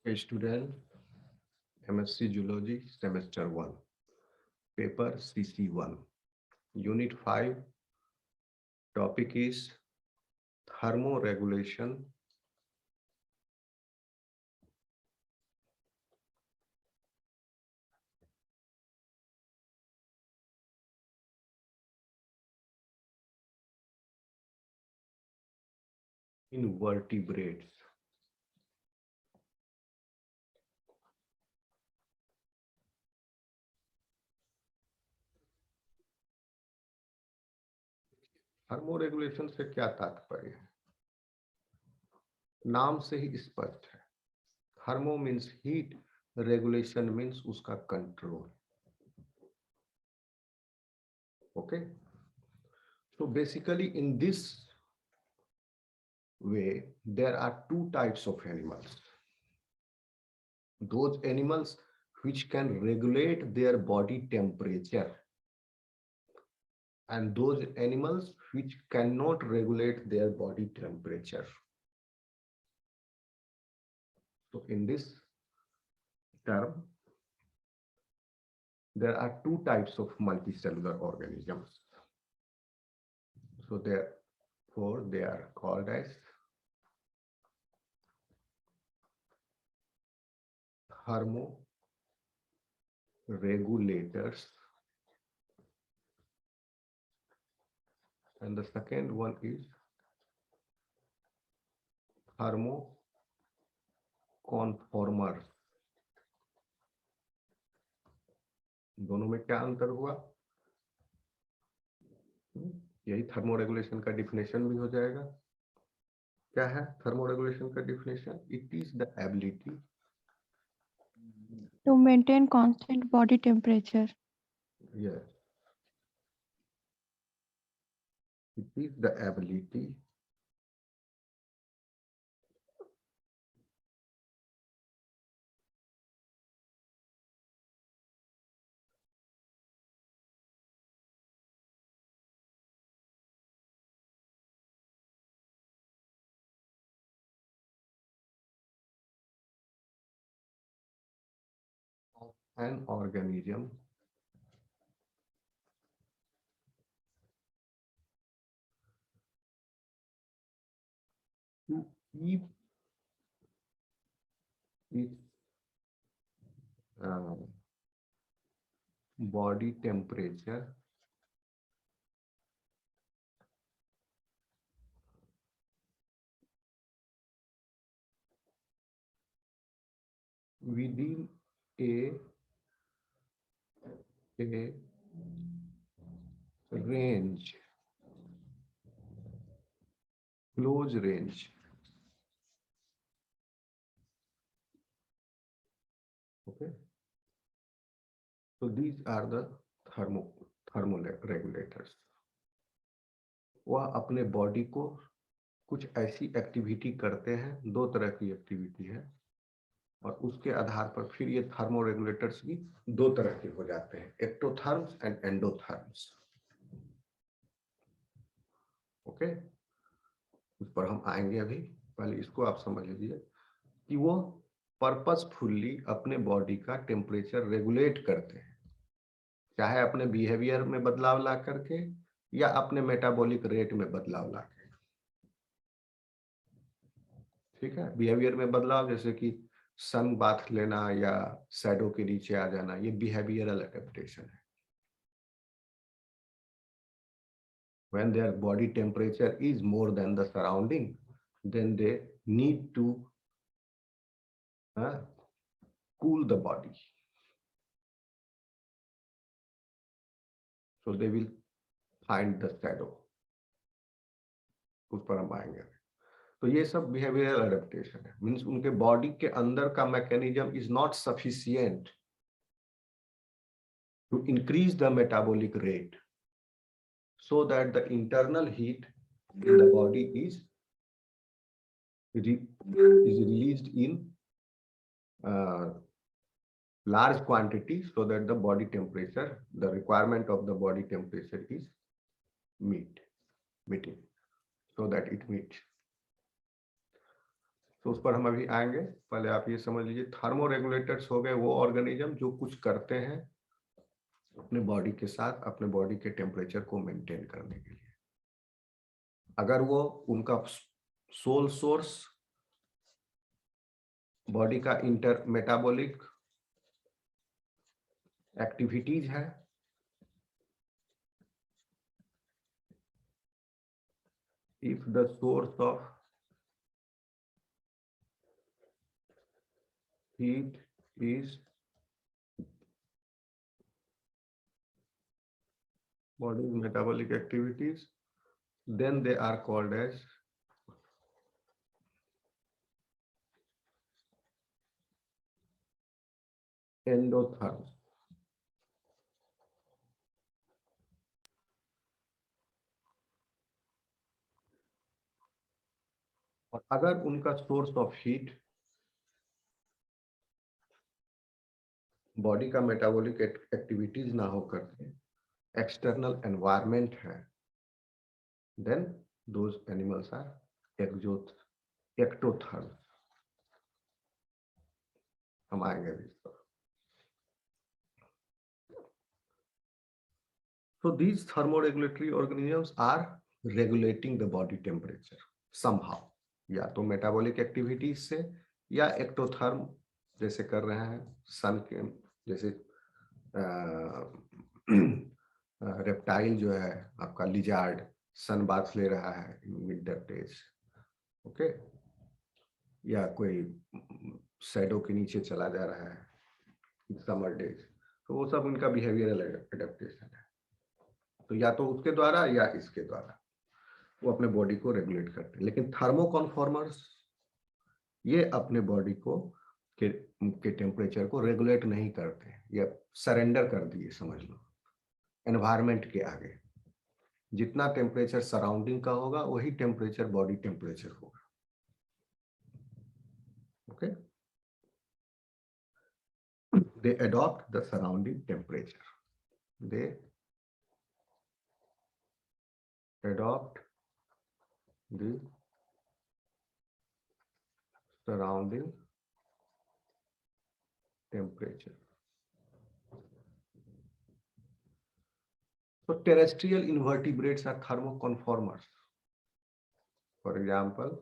A student, MSc Zoology, Semester 1, Paper CC1, Unit 5, topic is thermoregulation in vertebrates. Thermoregulation से क्या तात्पर्य है? नाम से ही स्पष्ट है। Thermo means heat, regulation means उसका control. Okay, so basically in this way there are two types of animals: those animals which can regulate their body temperature and those animals which cannot regulate their body temperature. So in this term, there are two types of multicellular organisms. So therefore they are called as thermoregulators, and the second one is thermoconformers. दोनों में क्या अंतर हुआ? यही thermoregulation का definition भी हो जाएगा। क्या है थर्मोरेगुलेशन का definition? It is the ability to maintain constant body temperature. yes it is the ability of an organism to keep its uh, body temperature within a range, close range. Okay, so these are the thermoregulators. वह अपने body को कुछ ऐसी activity करते हैं, दो तरह की एक्टिविटी है, और उसके आधार पर फिर ये थर्मोरेगुलेटर्स भी दो तरह के हो जाते हैं, एक्टोथर्म्स एंड एंडोथर्म्स। ओके, उस पर हम आएंगे अभी। पहले इसको आप समझ लीजिए कि वो पर्पसफुल्ली अपने बॉडी का टेम्परेचर रेगुलेट करते हैं, चाहे अपने बिहेवियर में बदलाव ला करके या अपने मेटाबॉलिक रेट में बदलाव ला के। ठीक है, बिहेवियर में बदलाव जैसे कि सन बाथ लेना या शैडो के नीचे आ जाना, ये बिहेवियरल एडेप्टेशन है। When their body temperature is more than the surrounding, then they need to cool the body. So they will find the shadow. उस पर हम आएंगे। तो ये सब बिहेवियरल एडेप्टेशन है, मीन्स उनके बॉडी के अंदर का mechanism is not sufficient to increase the metabolic rate so that the internal heat in the body is released in large quantity so that the body temperature, the requirement of the body temperature is meeting so that it meets. तो उस पर हम अभी आएंगे। पहले आप ये समझ लीजिए, थर्मोरेगुलेटर्स हो गए वो ऑर्गेनिज्म जो कुछ करते हैं अपने बॉडी के साथ, अपने बॉडी के टेम्परेचर को मेंटेन करने के लिए। अगर वो उनका सोल सोर्स बॉडी का इंटर मेटाबॉलिक एक्टिविटीज है, if the source of heat is body's metabolic activities, then they are called as endotherms. और अगर उनका सोर्स ऑफ हीट बॉडी का मेटाबॉलिक एक्टिविटीज ना होकर के एक्सटर्नल एनवायरनमेंट है, देन दोज एनिमल्स आर एक्टोथर्म्स। हम आएंगे अभी इस पर। So these thermoregulatory organisms are regulating the body temperature somehow, या तो मेटाबॉलिक एक्टिविटीज से या एक्टोथर्म जैसे कर रहे हैं सन के, जैसे रेप्टाइल जो है आपका लिजार्ड सन बाथ ले रहा है इन विंटर डेज, ओके, या कोई शैडो के नीचे चला जा रहा है समर डेज, तो वो सब उनका बिहेवियरल एडेप्टेशन है। तो या तो उसके द्वारा या इसके द्वारा वो अपने बॉडी को रेगुलेट करते हैं। लेकिन थर्मोकॉन्फॉर्मर्स ये अपने बॉडी को के टेम्परेचर को रेगुलेट नहीं करते, या सरेंडर कर दिए समझ लो एनवायरनमेंट के आगे। जितना टेम्परेचर सराउंडिंग का होगा वही टेम्परेचर बॉडी टेम्परेचर होगा, okay. They adopt the surrounding temperature, they adopt the surrounding temperature. So terrestrial invertebrates are thermoconformers. For example,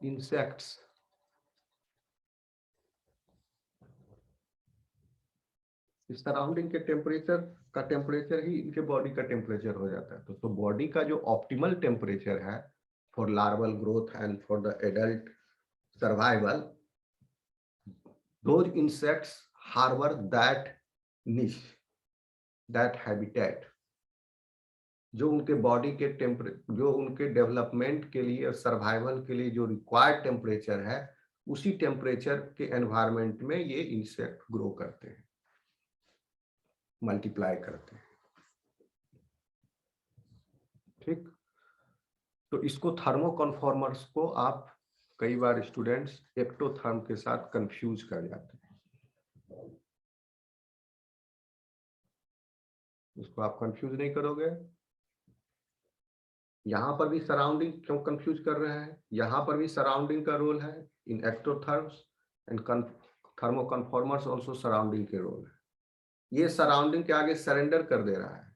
insects, इस सराउंडिंग के टेम्परेचर का टेम्परेचर ही इनके बॉडी का टेम्परेचर हो जाता है। तो बॉडी का जो ऑप्टिमल टेम्परेचर है for larval growth and for the adult survival, those insects harbor that niche, that habitat, जो उनके बॉडी के जो उनके डेवलपमेंट के लिए और सर्वाइवल के लिए जो रिक्वायर्ड टेम्परेचर है, उसी टेम्परेचर के एनवायरनमेंट में ये इंसेक्ट ग्रो करते हैं, मल्टीप्लाई करते हैं, ठीक। तो इसको थर्मोकॉन्फॉर्मर्स को आप कई बार स्टूडेंट्स एक्टोथर्म के साथ कंफ्यूज कर जाते हैं। इसको आप कंफ्यूज नहीं करोगे। यहां पर भी सराउंडिंग क्यों कंफ्यूज कर रहे हैं, यहां पर भी सराउंडिंग का रोल है इन एक्टोथर्म्स, एंड थर्मोकॉन्फॉर्मर्स आल्सो सराउंडिंग के रोल है। ये सराउंडिंग के आगे सरेंडर कर दे रहा है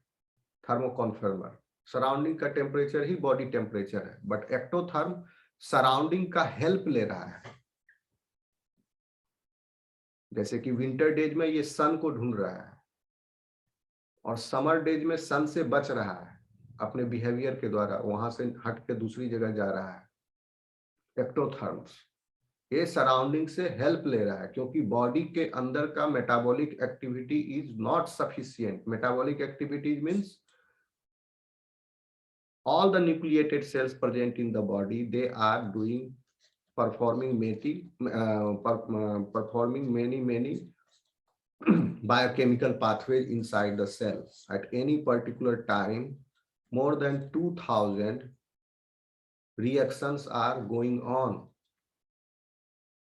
थर्मोकॉन्फॉर्मर, सराउंडिंग का टेम्परेचर ही बॉडी टेम्परेचर है, बट एक्टोथर्म सराउंडिंग का हेल्प ले रहा है। जैसे कि विंटर डेज में ये सन को ढूंढ रहा है और समर डेज में सन से बच रहा है अपने बिहेवियर के द्वारा, वहां से हट के दूसरी जगह जा रहा है। एक्टोथर्म्स ये सराउंडिंग से हेल्प ले रहा है, क्योंकि बॉडी के अंदर का metabolic activity is not sufficient. Metabolic activities means all the nucleated cells present in the body, they are doing performing many biochemical pathways inside the cell. At any particular time, more than 2000 reactions are going on,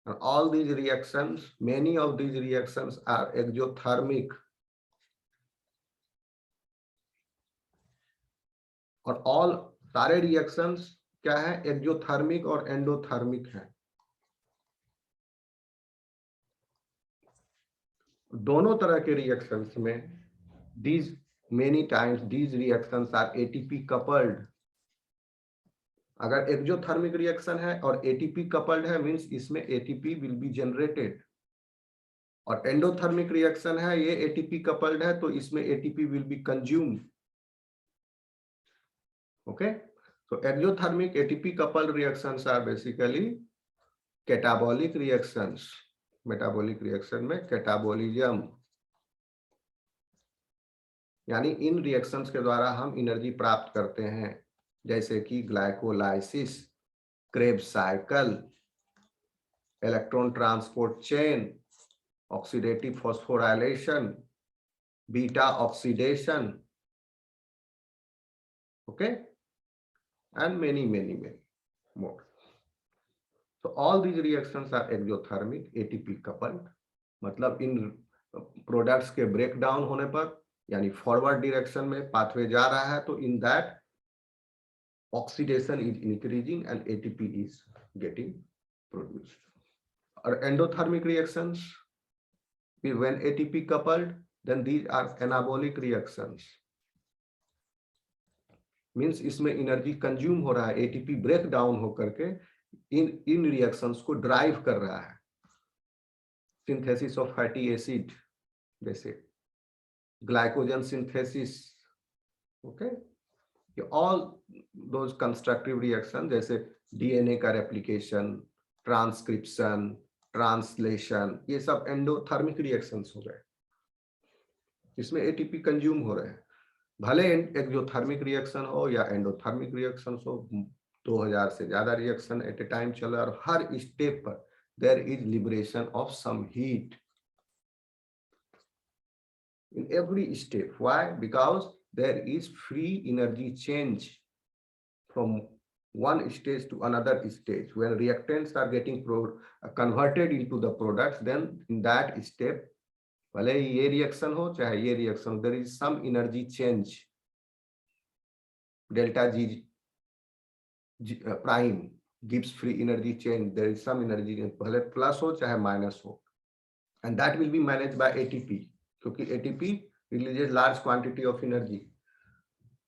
and all these reactions, many of these reactions are exothermic, और all सारे reactions क्या है, exothermic और endothermic है। दोनों तरह के reactions में these many times these reactions are ATP coupled। अगर एक्सोथर्मिक रिएक्शन है और ATP coupled है मींस इसमें ATP will be generated, और एंडोथर्मिक रिएक्शन है ये ATP coupled है तो इसमें ATP will be consumed। okay, so exothermic ATP coupled reactions are basically catabolic reactions। Metabolic reaction में कैटाबोलिज्म, यानी इन रिएक्शंस के द्वारा हम एनर्जी प्राप्त करते हैं, जैसे कि glycolysis, Krebs cycle, electron transport chain, oxidative phosphorylation, beta oxidation, okay, and many more। So all these reactions are exothermic ATP coupled। मतलब इन प्रोडक्ट्स के ब्रेक डाउन होने पर, यानी फॉरवर्ड डायरेक्शन में पाथवे जा रहा है, तो in that oxidation is increasing and ATP is getting produced. और endothermic reactions, when ATP coupled, then these are anabolic reactions। Means इसमें एनर्जी कंज्यूम हो रहा है, ATP ब्रेक डाउन होकर के इन रिएक्शंस को ड्राइव कर रहा है। सिंथेसिस ऑफ फैटी एसिड, जैसे glycogen synthesis, okay, all those constructive reaction, जैसे DNA का रेप्लिकेशन, ट्रांसक्रिप्शन, ट्रांसलेशन, ये सब एंडोथर्मिक रिएक्शंस हो गए, इसमें ATP कंज्यूम हो रहे हैं। भले एक्सोथर्मिक रिएक्शन हो या एंडोथर्मिक रिएक्शन हो, 2000 से ज्यादा रिएक्शन एट ए टाइम चल रहा है, और हर स्टेप पर there is liberation of some heat in every step। why? Because there is free energy change from one stage to another stage। when reactants are getting converted into the products, then in that step, भले ये reaction हो चाहे ये reaction, there is some energy change, delta G prime gives free energy change, there is some energy change, भले plus हो चाहे minus हो, and that will be managed by ATP, क्योंकि ATP releases large quantity of energy।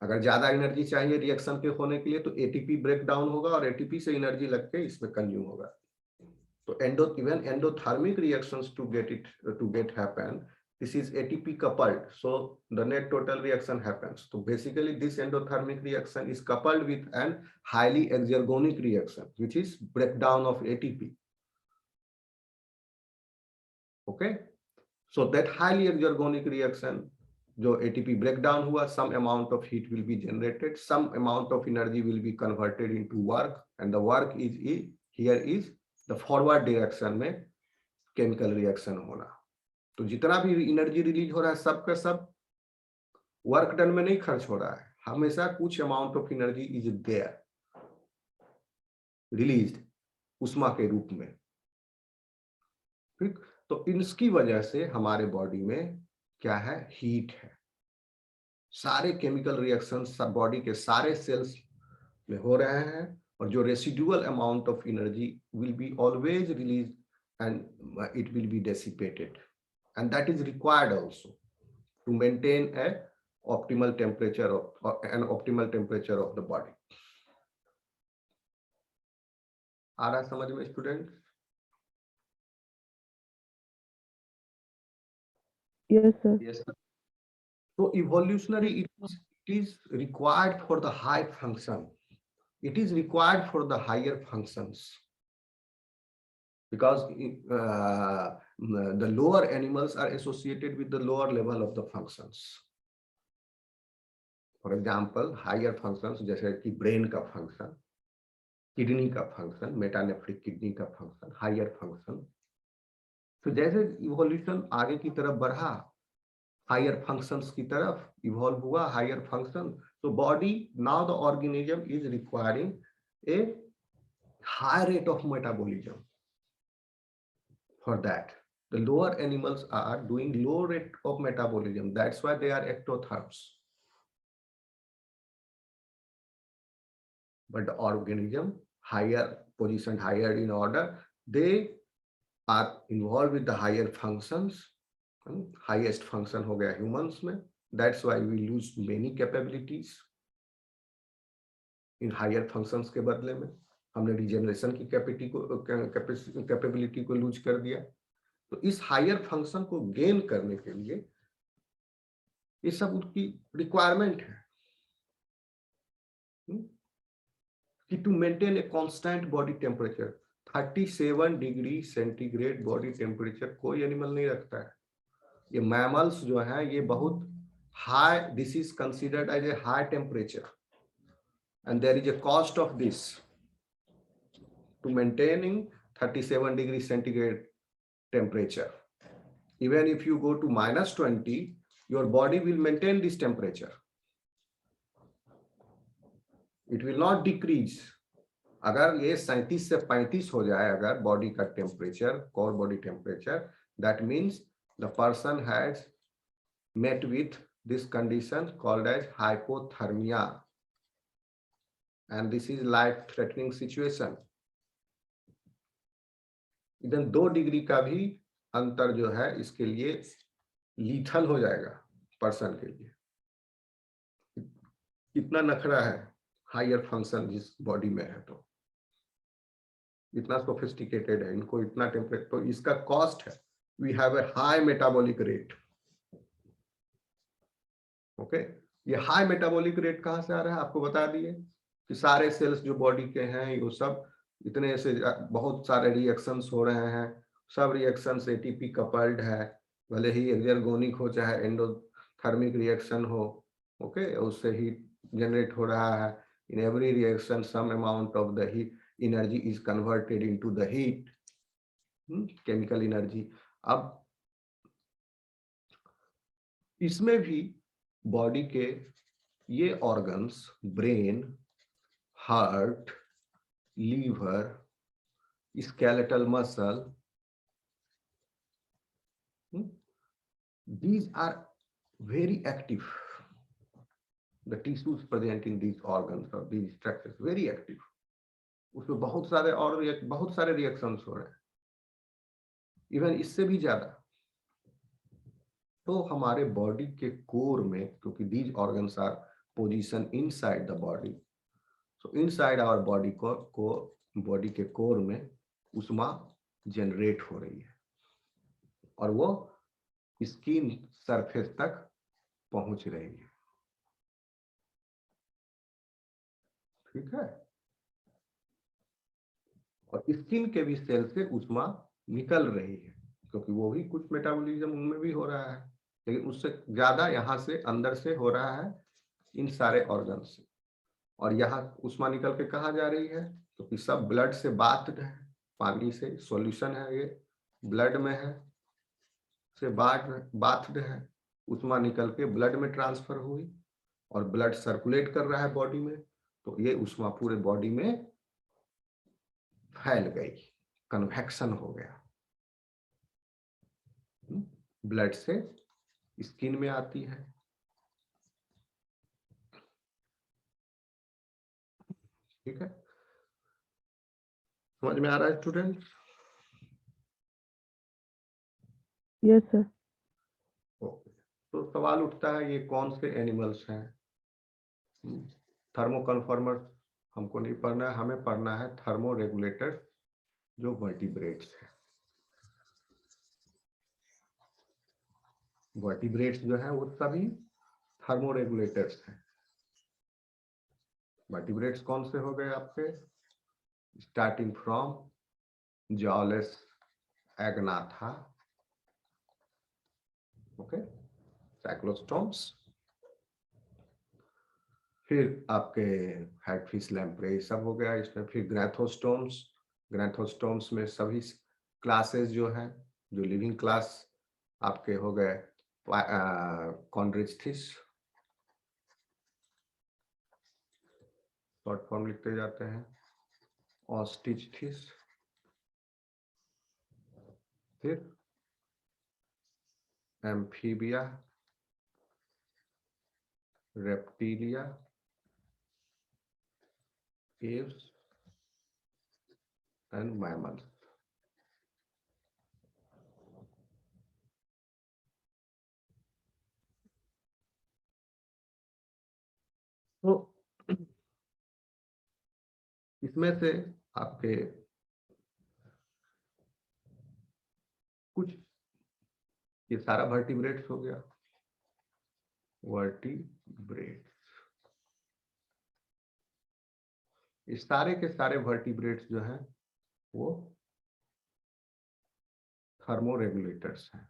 अगर ज्यादा energy चाहिए reaction के होने के लिए तो ATP ब्रेक डाउन होगा और ATP से एनर्जी लग के इसमें कंज्यूम होगा। तो even endothermic reactions to get happen, this is ATP coupled, so the net total reaction happens। so basically this endothermic reaction is coupled with an highly exergonic reaction, which is breakdown of ATP। okay, so that highly exergonic reaction, जो ATP breakdown हुआ, some amount of heat will be generated, some amount of energy will be converted into work, and the work is here is the forward direction में chemical reaction होना। तो जितना भी energy release हो रहा है सब का सब वर्क डन में नहीं खर्च हो रहा है, हमेशा कुछ amount of energy is there released उष्मा के रूप में। ठीक, तो इसकी वजह से हमारे बॉडी में क्या है, हीट है। सारे केमिकल रिएक्शंस सब बॉडी के सारे सेल्स में हो रहे हैं, और जो residual amount of energy will be always release and it will be dissipated, and that is required also to maintain a optimal temperature of the body। आ रहा समझ में student? Yes, sir. Yes sir। So evolutionary, it is required for the high function, it is required for the higher functions, because the lower animals are associated with the lower level of the functions। for example, higher functions जैसे कि brain का function, kidney का function, metanephric kidney का function, higher function. तो जैसे evolution आगे की तरफ बढ़ा, हायर फंक्शंस की तरफ इवॉल्व हुआ, हायर फंक्शन, तो body now the organism is requiring A high rate of metabolism. For that, the lower animals are doing low rate of metabolism, that's why they are ectotherms। but the organism higher position, higher in order, they are involved with the higher functions. Highest function हो गया humans में. That's why we lose many capabilities. In higher functions के बदले में हमने regeneration की capability को loose कर दिया. तो इस हायर फंक्शन को गेन करने के लिए ये सब उसकी रिक्वायरमेंट है कि to maintain a constant body temperature. 37 degree centigrade body temperature कोई एनिमल नहीं रखता है. ये मैमल्स जो है ये बहुत high, this is considered as a high temperature and there is a cost of this. To maintaining 37 degree centigrade temperature. Even if you go to -20, your body will maintain this temperature. It will not decrease. अगर ये 37 से 35 हो जाए अगर body का temperature, core body temperature, that means the person has met with this condition called as hypothermia, and this is life-threatening situation. इधर 2 degree का भी अंतर जो है इसके लिए लीथल हो जाएगा पर्सन के लिए. इतना नखरा है हायर फंक्शन जिस बॉडी में है, तो इतना सोफिस्टिकेटेड है, इनको इतना टेम्परेचर, तो इसका कॉस्ट है. We have a high metabolic rate. Okay, ये हाई मेटाबॉलिक रेट कहाँ से आ रहा है आपको बता दिए कि सारे सेल्स जो बॉडी के हैं ये सब इतने से बहुत सारे रिएक्शंस हो रहे हैं. सब रिएक्शंस एटीपी कपल्ड है, भले ही एर्गोनिक हो चाहे एंडोथर्मिक रिएक्शन हो. ओके, उससे हीट जनरेट हो रहा है. In every reaction some amount of the heat energy is converted into the heat, chemical energy. अब इसमें भी बॉडी के ये organs, brain, heart, liver, skeletal muscle, these are very active. The tissues present in these organs or these structures very active. उसमें बहुत सारे और बहुत सारे रिएक्शंस हो रहे हैं, इवन इससे भी ज्यादा. तो हमारे बॉडी के कोर में, क्योंकि these organs are positioned inside the body, so inside our body को बॉडी के कोर में उष्मा जनरेट हो रही है और वो स्किन सरफेस तक पहुंच रही है. ठीक है, और स्किन के भी सेल से उष्मा निकल रही है क्योंकि वो भी कुछ मेटाबॉलिज्म उनमें भी हो रहा है, लेकिन उससे ज्यादा यहाँ से अंदर से हो रहा है इन सारे ऑर्गन से. और यहाँ उष्मा निकल के कहाँ जा रही है, क्योंकि सब ब्लड से बाध्ड है, पानी से सॉल्यूशन है, ये ब्लड में है, से बाध्ड है. उष्मा निकल के ब्लड में ट्रांसफर हुई और ब्लड सर्कुलेट कर रहा है बॉडी में, तो ये उष्मा पूरे बॉडी में फैल गई, कन्वेक्शन हो गया. ब्लड से स्किन में आती है. ठीक है, समझ में आ रहा है स्टूडेंट? Yes sir. ओके, तो सवाल उठता है ये कौन से एनिमल्स हैं. थर्मोकन्फॉर्मर हमको नहीं पढ़ना है, हमें पढ़ना है थर्मो रेगुलेटर जो वर्टिब्रेट्स है. वर्टिब्रेट्स जो है वो सभी थर्मो रेगुलेटर्स हैं. वर्टिब्रेट्स कौन से हो गए आपके, starting from jawless Agnatha, okay, cyclostomes, फिर आपके हैगफिश, लैम्प्रे सब हो गया इसमें. फिर ग्रैथोस्टोम्स, ग्रैथोस्टोम्स में सभी क्लासेस जो हैं, जो लिविंग क्लास आपके हो गए, कॉन्ड्रिचथिस, शॉर्ट फॉर्म लिखते जाते हैं, ऑस्टिचथिस, फिर amphibia, reptilia, aves and mammals. तो इसमें से आपके कुछ, ये सारा वर्टिब्रेट्स हो गया, वर्टिब्रेट्स, इस सारे के सारे वर्टिब्रेट्स जो हैं वो थर्मोरेगुलेटर्स हैं।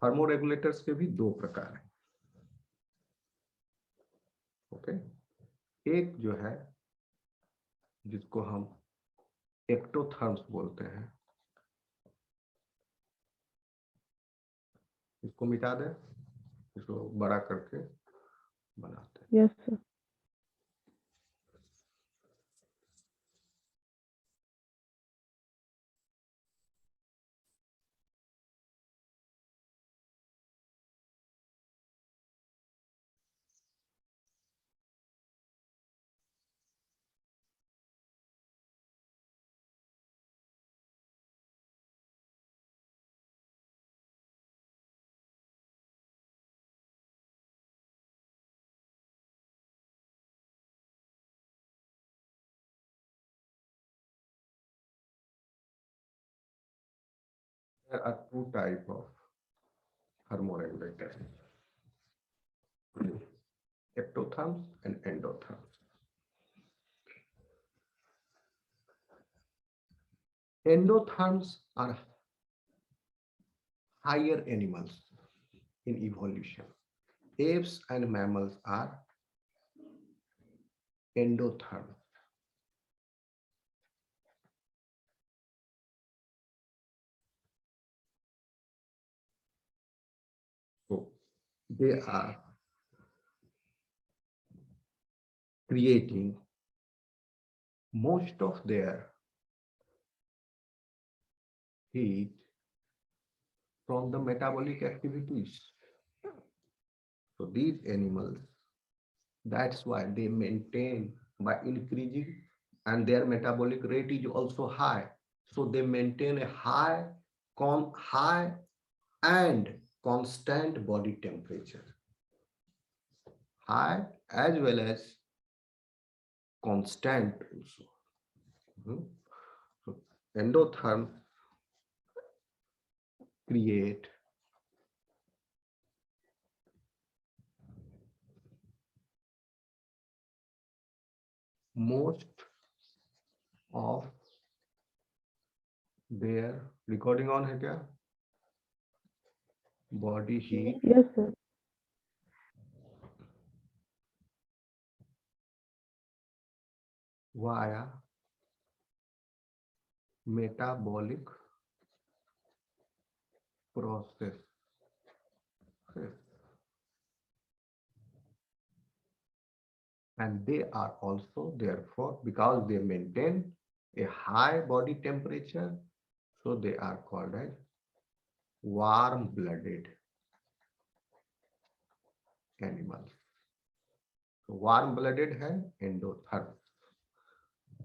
थर्मोरेगुलेटर्स के भी दो प्रकार हैं। ओके, एक जो है जिसको हम एक्टोथर्म्स बोलते हैं, इसको मिटा दें, इसको बड़ा करके बनाते हैं। Yes sir. There are two types of thermoregulators, ectotherms and endotherms. Endotherms are higher animals in evolution. Apes and mammals are endotherms. So they are creating most of their heat from the metabolic activities. So these animals, that's why they maintain by increasing, and their metabolic rate is also high. So they maintain a high and constant body temperature. High as well as constant also. So endotherm create most of their, recording on है क्या? Body heat yes sir. via metabolic process. And they are also, therefore, because they maintain a high body temperature, so they are called as warm-blooded animals. So warm-blooded है endotherm.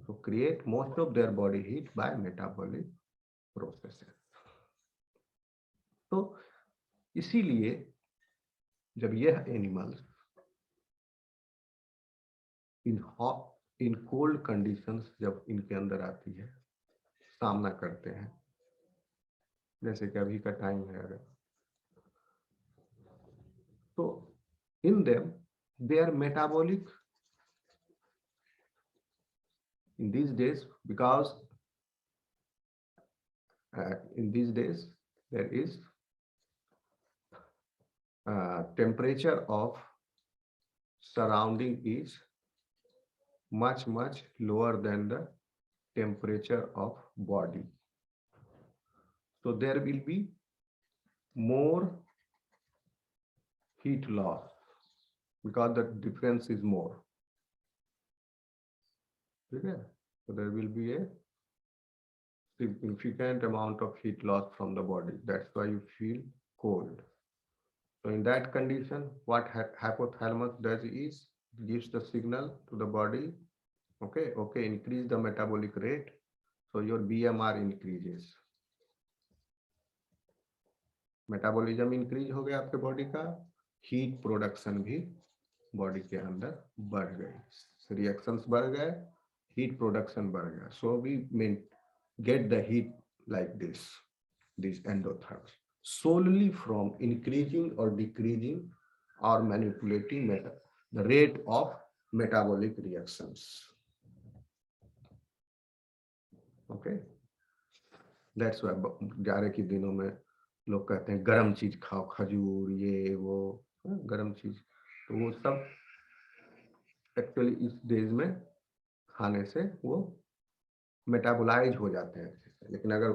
So create most of their body heat by metabolic processes. तो इसीलिए जब यह animals in cold conditions जब इनके अंदर आती है, सामना करते हैं, जैसे कि अभी का टाइम है अगर, तो in them their metabolic in these days, because in these days there is temperature of surrounding is much lower than the temperature of body. So there will be more heat loss because the difference is more. Okay? So there will be a significant amount of heat loss from the body. That's why you feel cold. So in that condition, what hypothalamus does is gives the signal to the body. Okay, increase the metabolic rate, so your BMR increases. Metabolism increase हो गया आपके body का, heat production भी body के अंदर बढ़ गई, reactions बढ़ गए, हीट प्रोडक्शन बढ़ गया. So we mean get the heat like this endotherms solely from increasing or decreasing or manipulating the rate of metabolic reactions. Okay, that's why जाड़े के दिनों में लोग कहते हैं गर्म चीज खाओ, खजूर ये वो गर्म चीज, तो वो सब एक्चुअली इस डेज में खाने से वो मेटाबोलाइज हो जाते हैं. लेकिन अगर